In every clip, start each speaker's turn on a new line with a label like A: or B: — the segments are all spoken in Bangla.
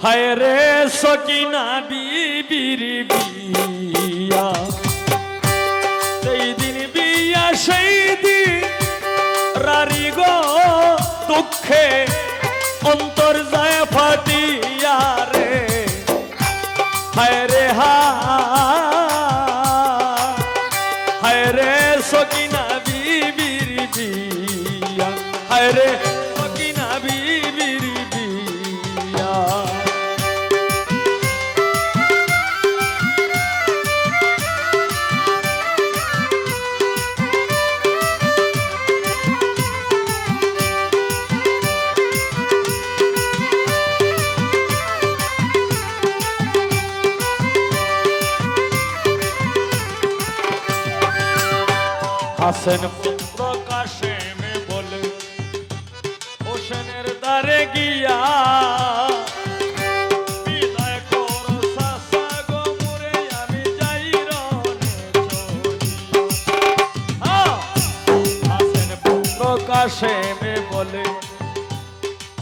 A: হায় রে সকিনা বিবির বিয়া, সেই দিন বিয়া সেই দিন রারি গো দুঃখে অন্তর যায় ফাটিয়া রে। হায় রে হায় রে সকিনা বিবির বিয়া, হায় রে সকিনা বিবির বিয়া। হাসেন পুত্র কাশেম বলে হোসেনের দ্বারে গিয়া, বিদায় করো চাচা গো মোরে আমি যাই রনে চলিয়া। হাসেন পুত্র কাশেম বলে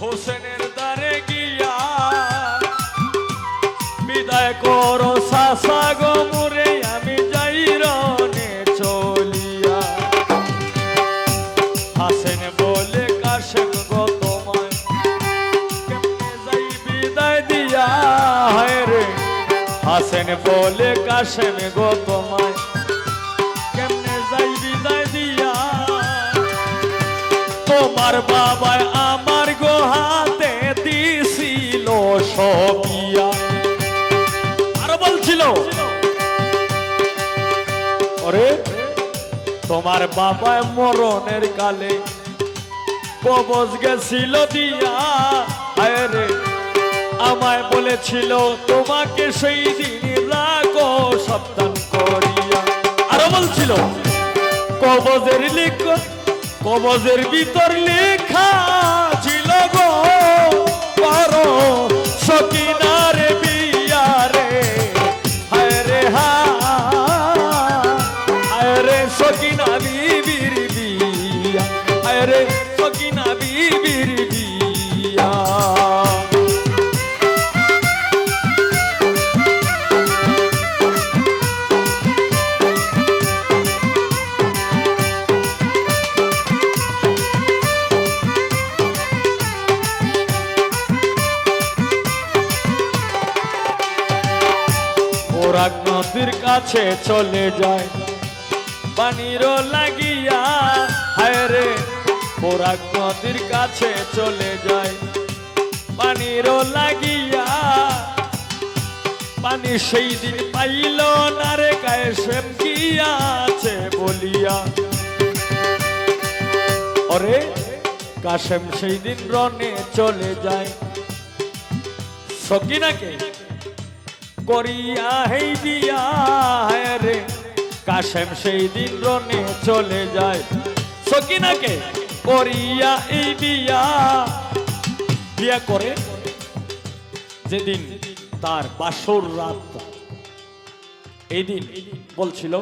A: হোসেনের দ্বারে গিয়া, বিদায় করো চাচা গো মোরে আমি যাই রনে চলিয়া। হাসেন বলে কাশেম গো তোমায় কেমনে যাই বিদায় দিয়া, হায় রে হাসেন বলে কাশেম গো তোমায় কেমনে যাই বিদায় দিয়া। তোমার বাবায় আমার গো হাতে দিছিল সবিয়া। আরো বলছিল ওরে তোমার বাবায় মরণের কালে কবজ গেছিল দিয়া, হায় রে আমায় বলেছিল তোমাকে সেই দিন রাখো সাবধান করিয়া। আরো বলছিল কবজের লিখ, কবজের ভিতর লেখা ছিল গো পারো সকিনার বিয়া রে। হায় রে হায় রে সকিনা বিবির বিয়া, হায় রে সকিনা বিবির বিয়া। বরাক নদীর কাছে চলে যায় পানির লাগিয়া, হায় রে বরাক নদীর কাছে চলে যায় পানির লাগিয়া। পানি সেই দিন পাইল না রে কাশেম গিয়াছে বলিয়া। ওরে কাশেম সেই দিন রনে চলে যায় সকিনাকে করিয়া হেই বিয়া, হায় রে কাশেম সেই দিন রনে চলে যায় সকিনাকে করিয়া এই বিয়া। বিয়া করে যেদিন তার বাসর রাত, এই দিন বলছিল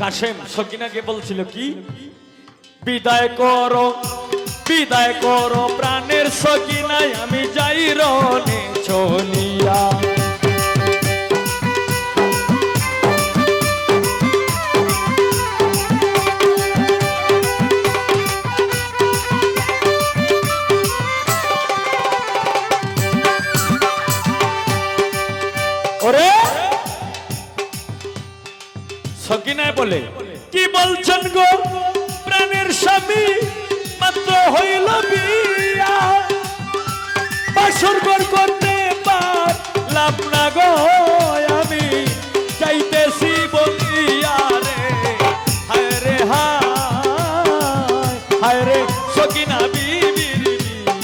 A: কাশেম সকিনাকে বলছিল কি, বিদায় করো প্রাণের সকিনায় আমি যাই রনে চলিয়া। ওরে সকিনায় বলে কি বলছেন গো প্রাণের স্বামী মাত্র হইল বিয়া, বাসর ঘর করতে পারলাম না গো আমি চাইতেছি বলিয়া রে। হায় রে হায় রে সকিনা বিবির বিয়া,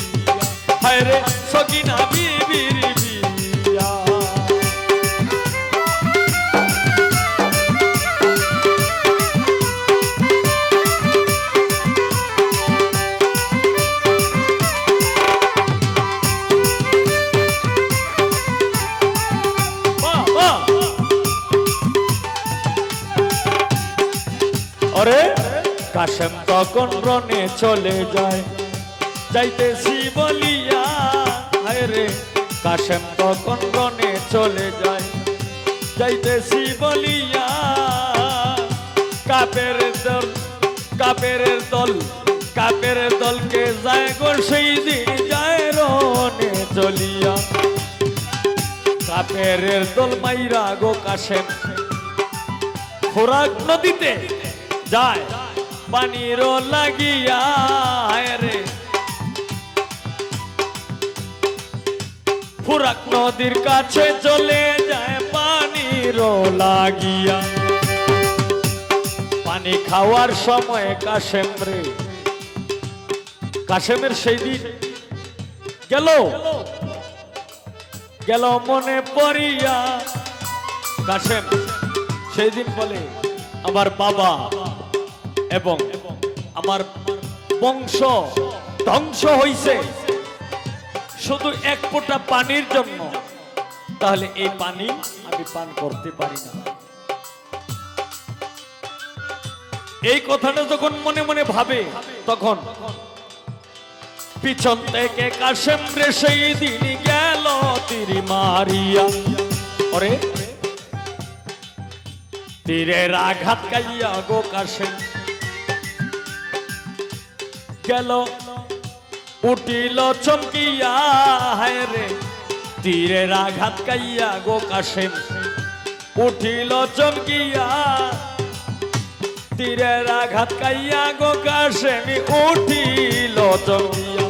A: হায় রে সকিনা বিবির বিয়া। ওরে কাশেম তখন রনে চলে যায় যাইতেছি বলিয়া, হায় রে কাশেম তখন রনে চলে যায়, যাইতেছি বলিয়া কাপের দল কাপের দল কাপের দলকে যায় গো সেই দিন যায় রনে চলিয়া। কাপের দল মাইরা গো কাশেম ফোরাক নদীতে যায় পানির লাগিয়া রে। ফোরাক নদীর কাছে চলে যায় পানির লাগিয়া। পানি খাওয়ার সময় কাশেম রে, কাশেমের সেই দিন গেল গেল মনে পড়িয়া। কাশেম সেই দিন বলে আমার বাবা এবং আমার বংশ ধ্বংস হইছে শুধু এক ফোঁটা পানির জন্য, তাহলে এই পানি আমি পান করতে পারি না। এই কথাটা যখন মনে মনে ভাবে তখন পিছন থেকে কাশেম রে সেই দিন গেল তীর মারিয়া। ওরে তীরের আঘাত খাইয়া গো কাশেম গেল উঠিল চমকিয়া। হায় রে তীরের আঘাত খাইয়া গো কাশেম উঠিল চমকিয়া। তীরের আঘাত খাইয়া গো কাশেম উঠিল চমকিয়া।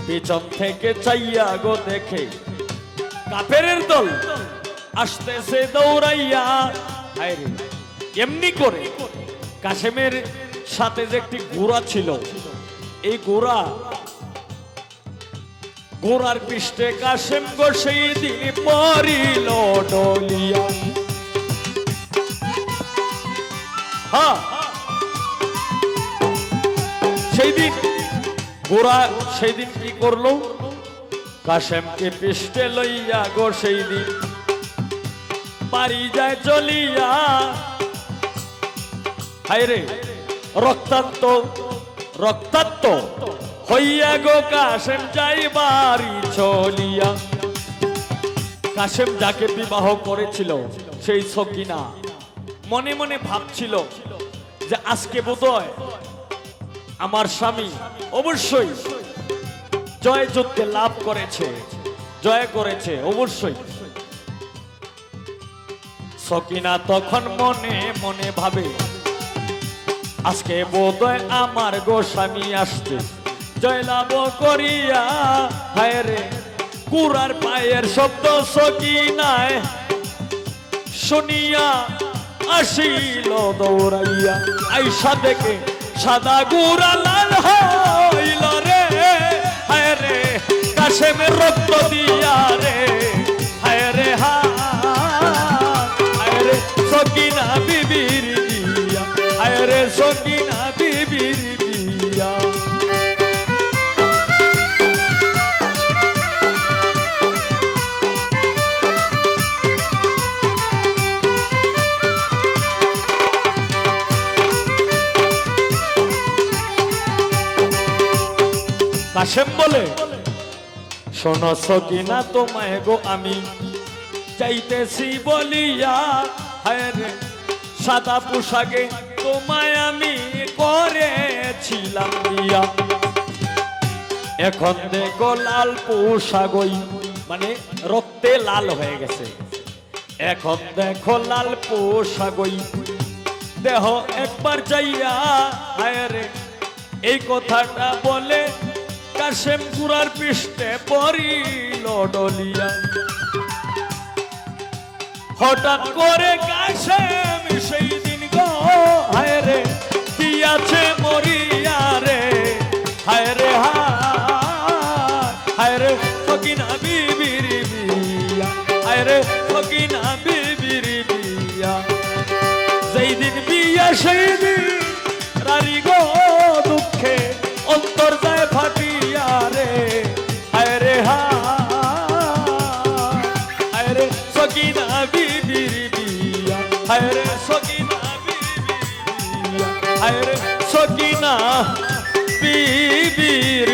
A: পিছন থেকে চাইয়া গো দেখে কাফের দল আসতেছে দৌড়াইয়া। হায় রে এমনি করে কাশেমের সাথে যে একটি ঘোড়া ছিল, এই ঘোড়ার পৃষ্ঠে কাশেম গো সেই দিন পড়িল ডলিয়া। হ্যাঁ সেই দিন ঘোড়া সেই দিন কি করলো, কাশেমকে পৃষ্ঠে লইয়া গো সেই দিন বাড়ি যায় চলিয়া। হায় রে রক্তাক্ত রক্তাক্ত হইয়া গো কাশেম যাই বাড়ি চলিয়া। কাশেম যাকে বিবাহ করেছিল সেই সকিনা মনে মনে ভাবছিল যে আজকে বোধহয় আমার স্বামী অবশ্যই জয় যুদ্ধে লাভ করেছে, জয় করেছে অবশ্যই। সকিনা তখন মনে মনে ভাবে আজকে বোধহয় আমার গো স্বামী আসছে জয় লাভ করিয়া। হায় রে কুরার পায়ের শব্দ সকিনায় শুনিয়া আসিল দৌড়াইয়া। আইসা দেখে সাদা গুড়া লাল হইল রে। হায় রে কাশেমের রক্ত দিয়া রে। হায় রে হায় রে সকিনা বিবির দিয়া। হায় রে সকিনা বিবির দিয়া। কাশেম বলে শোনো সকিনা তোমায় গো আমি চাইতেছি বলিয়া। হায় রে সাদা পোশাকে তোমায় আমি করেছিলাম বিয়া। এখন দেখো লাল পোশাকই মানে রক্তে লাল হয়ে গেছে। এখন দেখো লাল পোশাকই দেহ একবার যাইয়া। হায় রে এই কথাটা বলে কাশেম গুড়ার পৃষ্ঠে পড়িল ডলিয়া। হঠাৎ করে কাশেম সেই দিন গো হায় রে দিয়াছে মরিয়া রে। হায় রে হায় রে সকিনা বিবির বিয়া। হায় রে সকিনা বিবির বিয়া। যেই দিন বিয়া সেই দিন রারি গো দুঃখে অন্তর যায় ফাটিয়া রে। হায় রে হায় রে সকিনা বিবির বিয়া। হায় রে সকিনা বিবির বিয়া। হায় রে সকিনা বিবির